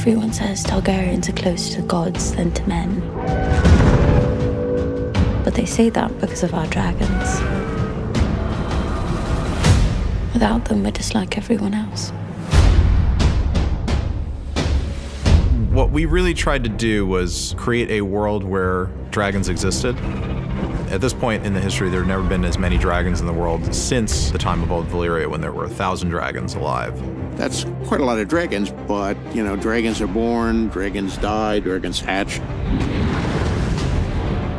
Everyone says Targaryens are closer to gods than to men. But they say that because of our dragons. Without them, we're just like everyone else. What we really tried to do was create a world where dragons existed. At this point in the history, there have never been as many dragons in the world since the time of Old Valyria, when there were 1,000 dragons alive. That's quite a lot of dragons, but, you know, dragons are born, dragons die, dragons hatch.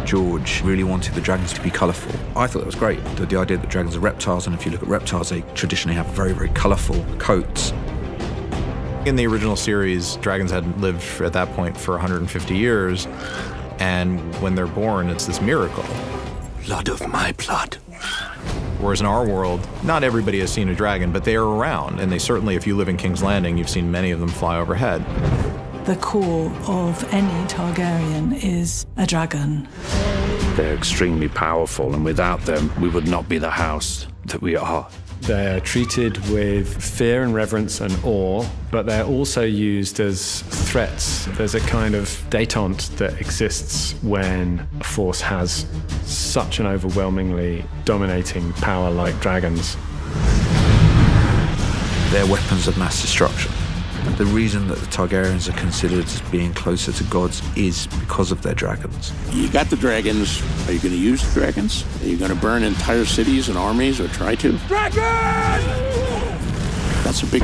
George really wanted the dragons to be colourful. I thought that was great, the idea that dragons are reptiles, and if you look at reptiles, they traditionally have very, very colourful coats. In the original series, dragons had lived at that point for 150 years, and when they're born, it's this miracle. Blood of my blood. Whereas in our world, not everybody has seen a dragon, but they are around, and they certainly, if you live in King's Landing, you've seen many of them fly overhead. The core of any Targaryen is a dragon. They're extremely powerful, and without them, we would not be the house that we are. They're treated with fear and reverence and awe, but they're also used as threats. There's a kind of détente that exists when a force has such an overwhelmingly dominating power like dragons. They're weapons of mass destruction. The reason that the Targaryens are considered as being closer to gods is because of their dragons. You got the dragons. Are you going to use the dragons? Are you going to burn entire cities and armies, or try to? Dragon! That's a big...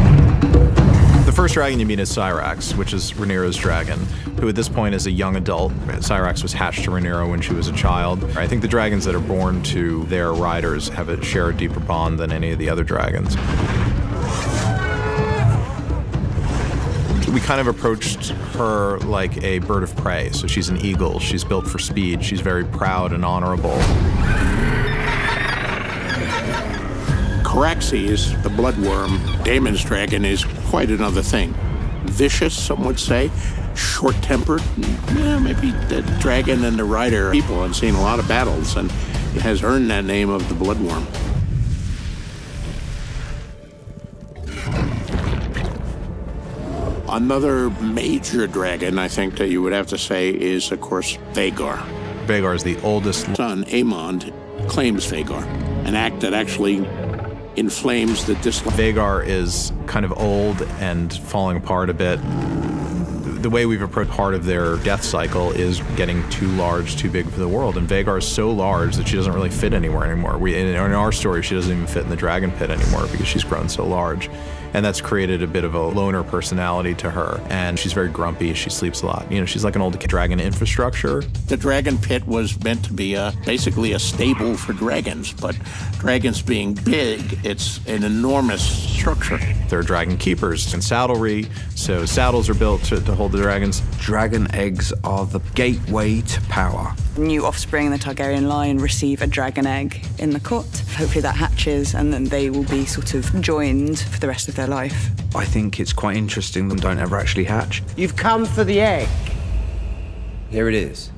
The first dragon you meet is Syrax, which is Rhaenyra's dragon, who at this point is a young adult. Syrax was hatched to Rhaenyra when she was a child. I think the dragons that are born to their riders share a deeper bond than any of the other dragons. We kind of approached her like a bird of prey. So she's an eagle, she's built for speed, she's very proud and honorable. Caraxes, the bloodworm, Daemon's dragon, is quite another thing. Vicious, some would say, short-tempered. Yeah, maybe the dragon and the rider people have seen a lot of battles, and it has earned that name of the bloodworm. Another major dragon, I think, that you would have to say is, of course, Vhagar. Vhagar is the oldest son. Aemond claims Vhagar, an act that actually inflames the dislike. Vhagar is kind of old and falling apart a bit. The way we've approached part of their death cycle is getting too large, too big for the world. And Vhagar is so large that she doesn't really fit anywhere anymore. In our story, she doesn't even fit in the dragon pit anymore because she's grown so large. And that's created a bit of a loner personality to her. And she's very grumpy, she sleeps a lot. You know, she's like an old dragon infrastructure. The dragon pit was meant to be basically a stable for dragons, but dragons being big, it's an enormous structure. There are dragon keepers and saddlery, so saddles are built to hold the dragons. Dragon eggs are the gateway to power. New offspring in the Targaryen line receive a dragon egg in the court. Hopefully that hatches, and then they will be sort of joined for the rest of their life. I think it's quite interesting them don't ever actually hatch. You've come for the egg. Here it is.